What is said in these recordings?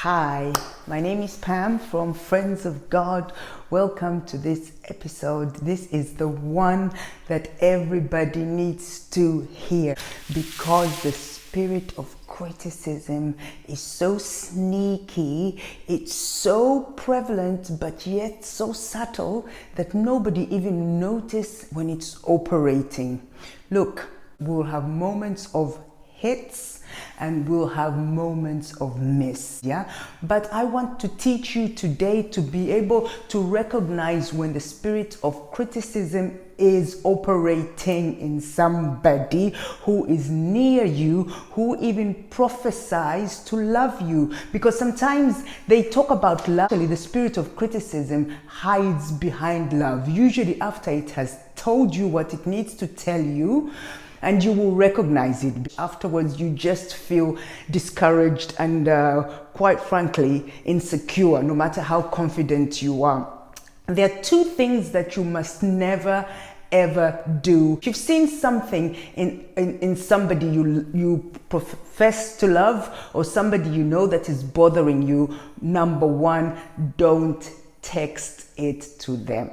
Hi, my name is Pam from Friends of God. Welcome to this episode. This is the one that everybody needs to hear because the spirit of criticism is so sneaky, it's so prevalent, but yet so subtle that nobody even notices when it's operating. Look, we'll have moments of hits and we'll have moments of miss, but I want to teach you today to be able to recognize when the spirit of criticism is operating in somebody who is near you, who even prophesies to love you, because sometimes they talk about love. Actually, the spirit of criticism hides behind love, usually after it has told you what it needs to tell you, and you will recognize it. Afterwards, you just feel discouraged and quite frankly, insecure, no matter how confident you are. There are two things that you must never ever do. If you've seen something in somebody you profess to love, or somebody you know that is bothering you, number one, don't text it to them.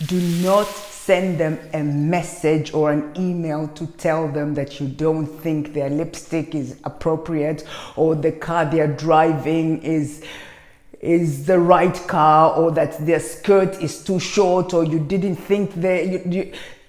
Do not send them a message or an email to tell them that you don't think their lipstick is appropriate, or the car they're driving is the right car, or that their skirt is too short, or you didn't think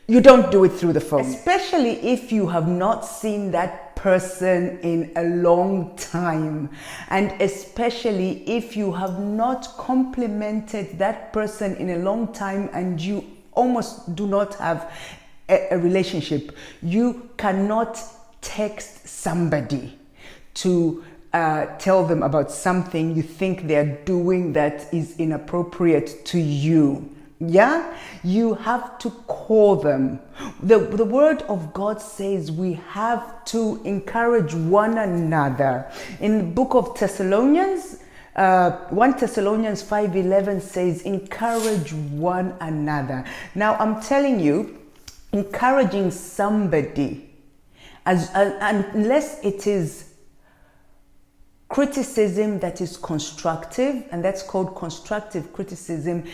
you don't do it through the phone. Especially if you have not seen that person in a long time, and especially if you have not complimented that person in a long time and you almost do not have a relationship. You cannot text somebody to tell them about something you think they're doing that is inappropriate to you. You have to call them. The word of God says we have to encourage one another. In the book of Thessalonians, 1 Thessalonians 5:11 says, encourage one another. Now, I'm telling you, encouraging somebody, unless it is criticism that is constructive, and that's called constructive criticism,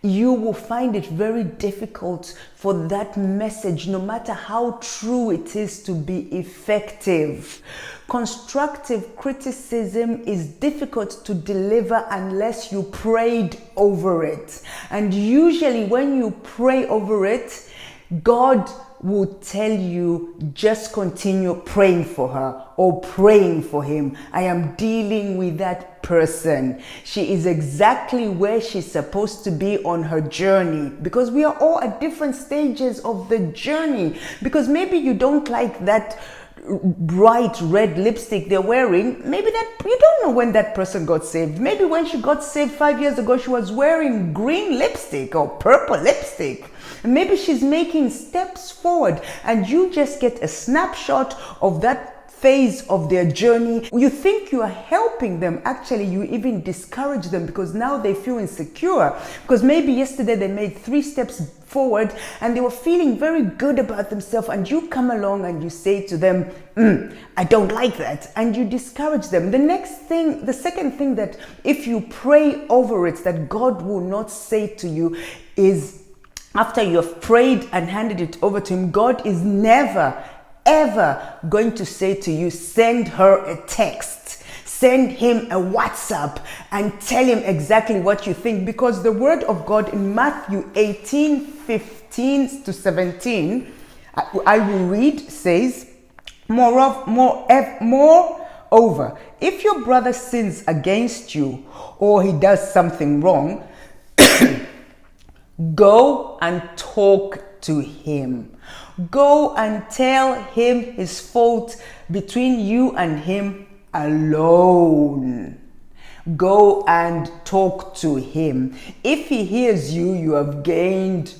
you will find it very difficult for that message, no matter how true it is, to be effective. Constructive criticism is difficult to deliver unless you prayed over it. And usually when you pray over it, God will tell you, just continue praying for her or praying for him. I am dealing with that person. She is exactly where she's supposed to be on her journey, because we are all at different stages of the journey. Because maybe you don't like that bright red lipstick they're wearing. Maybe that you don't know when that person got saved. Maybe when she got saved 5 years ago, she was wearing green lipstick or purple lipstick. And maybe she's making steps forward, and you just get a snapshot of that phase of their journey. You think you are helping them. Actually, you even discourage them, because now they feel insecure, because maybe yesterday they made 3 steps forward and they were feeling very good about themselves, and you come along and you say to them, I don't like that, and you discourage them. The second thing that if you pray over it that God will not say to you is, after you have prayed and handed it over to him, God is never ever going to say to you, send her a text, send him a WhatsApp and tell him exactly what you think, because the word of God in Matthew 18:15 to 17, I will read, says, moreover, if your brother sins against you, or he does something wrong, go and talk to him. Go and tell him his fault between you and him alone. Go and talk to him. If he hears you, you have gained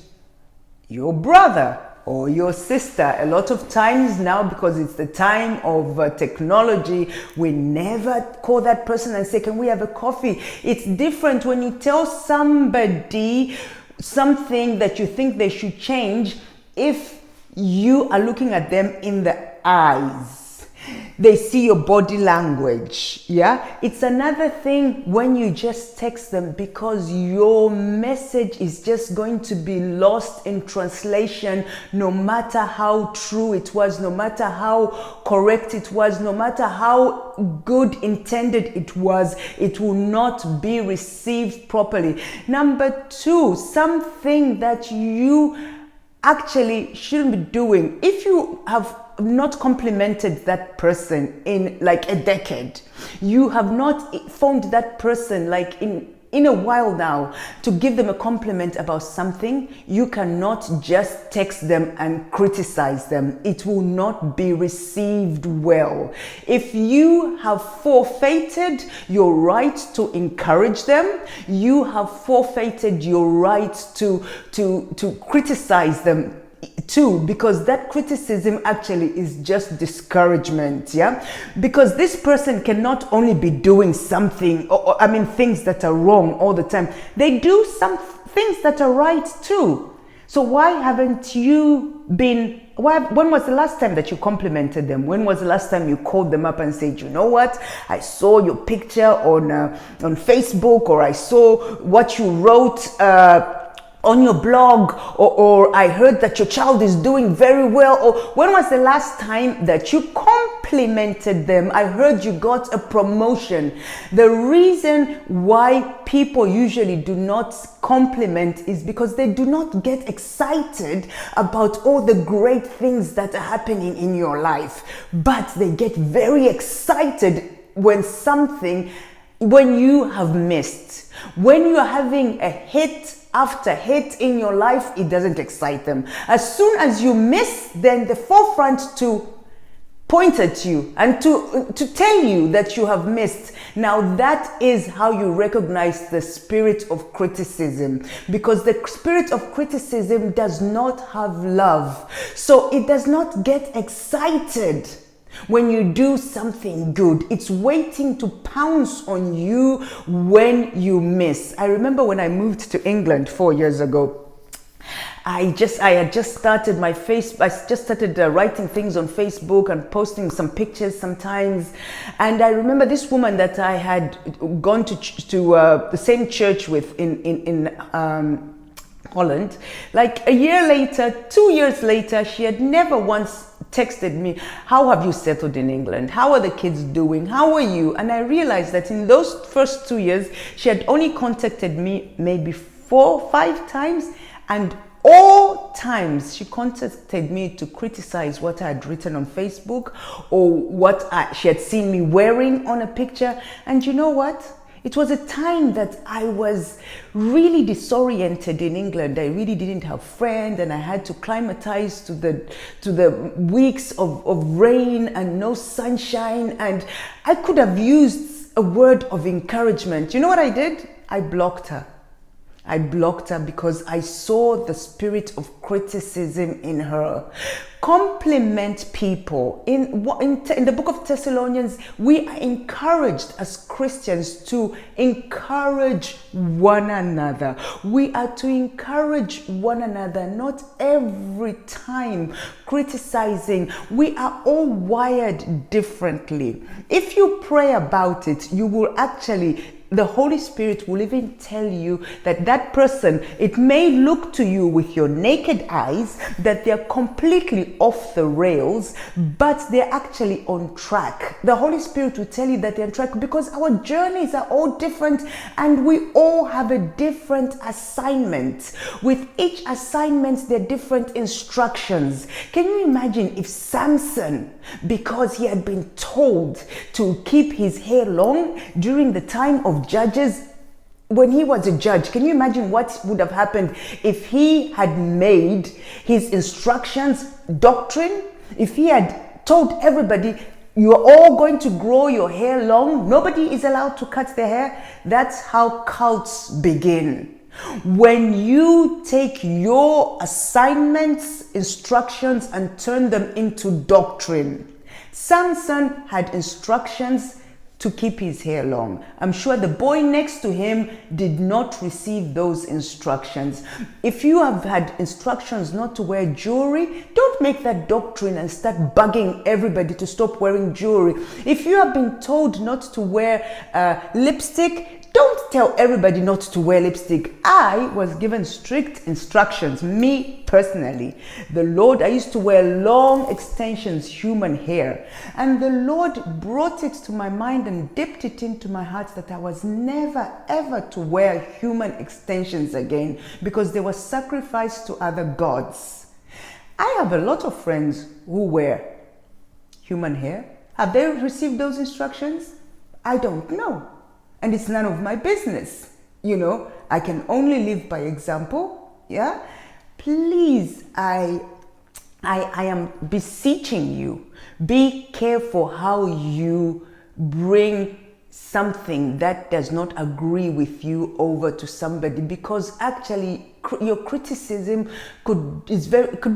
your brother or your sister. A lot of times now, because it's the time of technology, we never call that person and say, can we have a coffee? It's different when you tell somebody something that you think they should change, if you are looking at them in the eyes. They see your body language. Yeah, it's another thing when you just text them, because your message is just going to be lost in translation, no matter how true it was, no matter how correct it was, no matter how good intended it was, it will not be received properly. Number two, something that you actually shouldn't be doing. If you have not complimented that person in like a decade, you have not phoned that person like in a while now to give them a compliment about something, you cannot just text them and criticize them. It will not be received well. If you have forfeited your right to encourage them, you have forfeited your right to criticize them too, because that criticism actually is just discouragement. Yeah, because this person cannot only be doing something, or I mean things that are wrong all the time. They do some things that are right too. So why haven't you been, when was the last time that you complimented them? When was the last time you called them up and said, you know what, I saw your picture on Facebook, or I saw what you wrote on your blog, or I heard that your child is doing very well, or when was the last time that you complimented them? I heard you got a promotion. The reason why people usually do not compliment is because they do not get excited about all the great things that are happening in your life, but they get very excited when you have missed. When you are having a hit after hit in your life, it doesn't excite them. As soon as you miss, then the forefront to point at you and to tell you that you have missed. Now that is how you recognize the spirit of criticism, because the spirit of criticism does not have love. So it does not get excited when you do something good. It's waiting to pounce on you when you miss. I remember when I moved to England 4 years ago, I had just started I just started writing things on Facebook and posting some pictures sometimes. And I remember this woman that I had gone to the same church with in Holland. Like a year later, 2 years later, she had never once texted me, how have you settled in England? How are the kids doing? How are you? And I realized that in those first 2 years, she had only contacted me maybe 4 or 5 times, and all times she contacted me to criticize what I had written on Facebook, or what she had seen me wearing on a picture. And you know what? It was a time that I was really disoriented in England. I really didn't have friends, and I had to climatize to the weeks of rain and no sunshine. And I could have used a word of encouragement. You know what I did? I blocked her. I blocked her because I saw the spirit of criticism in her. Compliment people. In the book of Thessalonians, we are encouraged as Christians to encourage one another. We are to encourage one another, not every time criticizing. We are all wired differently. If you pray about it, you will actually, the Holy Spirit will even tell you that person, it may look to you with your naked eyes that they're completely off the rails, but they're actually on track. The Holy Spirit will tell you that they're on track, because our journeys are all different and we all have a different assignment. With each assignment, there are different instructions. Can you imagine if Samson, because he had been told to keep his hair long during the time of Judges, when he was a judge, can you imagine what would have happened if he had made his instructions doctrine? If he had told everybody, you're all going to grow your hair long, nobody is allowed to cut their hair. That's how cults begin. When you take your assignments, instructions, and turn them into doctrine. Samson had instructions to keep his hair long. I'm sure the boy next to him did not receive those instructions. If you have had instructions not to wear jewelry, don't make that doctrine and start bugging everybody to stop wearing jewelry. If you have been told not to wear lipstick, don't tell everybody not to wear lipstick. I was given strict instructions, me personally. The Lord, I used to wear long extensions, human hair. And the Lord brought it to my mind and dipped it into my heart that I was never ever to wear human extensions again, because they were sacrificed to other gods. I have a lot of friends who wear human hair. Have they received those instructions? I don't know. And it's none of my business. You know, I can only live by example. Yeah. Please, I am beseeching you, be careful how you bring something that does not agree with you over to somebody, because actually your criticism could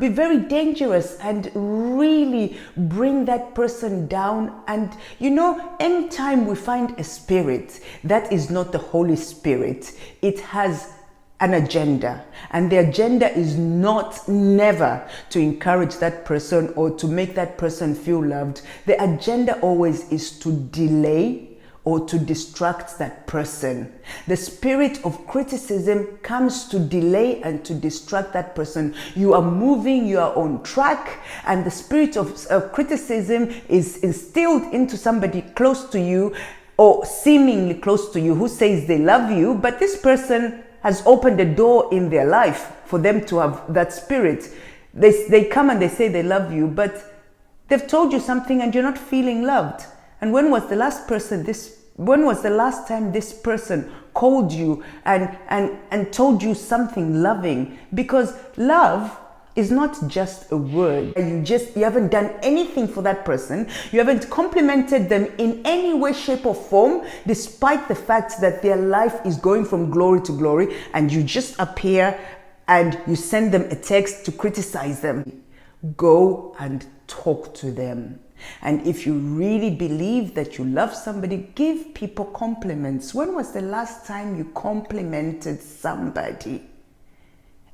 be very dangerous and really bring that person down. And you know, anytime we find a spirit that is not the Holy Spirit, it has an agenda, and the agenda is never to encourage that person or to make that person feel loved. The agenda always is to delay or to distract that person. The spirit of criticism comes to delay and to distract that person. You are moving, you are on track, and the spirit of criticism is instilled into somebody close to you or seemingly close to you who says they love you, but this person has opened a door in their life for them to have that spirit. They come and they say they love you, but they've told you something and you're not feeling loved. And when was the last time this person called you and told you something loving? Because love is not just a word. You haven't done anything for that person. You haven't complimented them in any way, shape or form, despite the fact that their life is going from glory to glory, and you just appear and you send them a text to criticize them. Go and talk to them. And if you really believe that you love somebody, give people compliments. When was the last time you complimented somebody?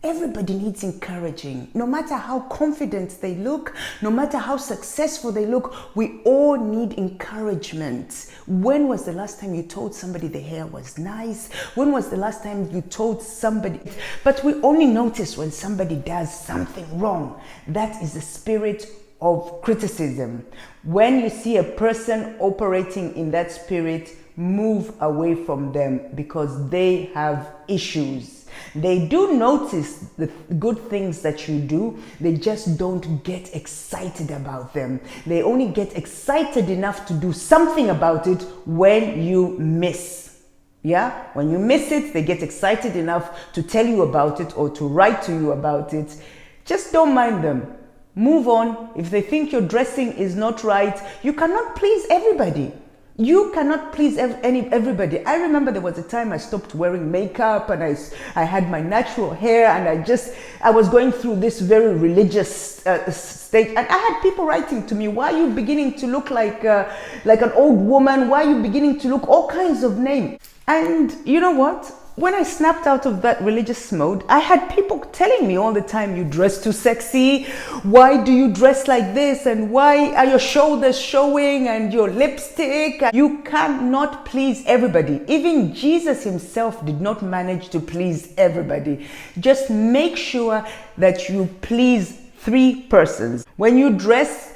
Everybody needs encouraging. No matter how confident they look, no matter how successful they look, we all need encouragement. When was the last time you told somebody the hair was nice? When was the last time you told somebody? But we only notice when somebody does something wrong. That is the spirit of criticism. When you see a person operating in that spirit, move away from them, because they have issues. They do notice the good things that you do, they just don't get excited about them. They only get excited enough to do something about it when you miss. Yeah? When you miss it, they get excited enough to tell you about it or to write to you about it. Just don't mind them. Move on. If they think your dressing is not right, you cannot please everybody. You cannot please everybody. I remember there was a time I stopped wearing makeup and I had my natural hair, and I was going through this very religious stage, and I had people writing to me, why are you beginning to look like an old woman? Why are you beginning to look all kinds of names? And you know what? When I snapped out of that religious mode, I had people telling me all the time, you dress too sexy. Why do you dress like this? And why are your shoulders showing and your lipstick? You cannot please everybody. Even Jesus himself did not manage to please everybody. Just make sure that you please 3 persons. When you dress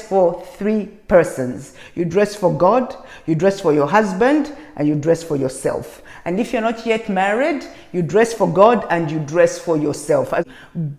for 3 persons. You dress for God, you dress for your husband, and you dress for yourself. And if you're not yet married, you dress for God and you dress for yourself.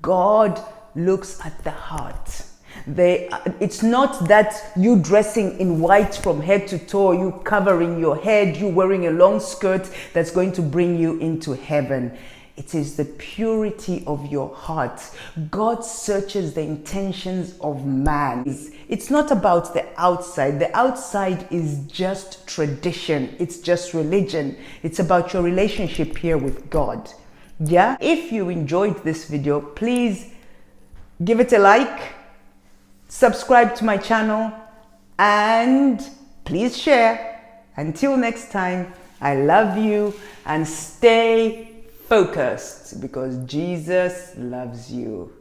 God looks at the heart. It's not that you dressing in white from head to toe, you covering your head, you wearing a long skirt that's going to bring you into heaven. It is the purity of your heart. God searches the intentions of man. It's not about the outside. The outside is just tradition. It's just religion. It's about your relationship here with God. Yeah? If you enjoyed this video, please give it a like, subscribe to my channel, and please share. Until next time, I love you and stay focused because Jesus loves you.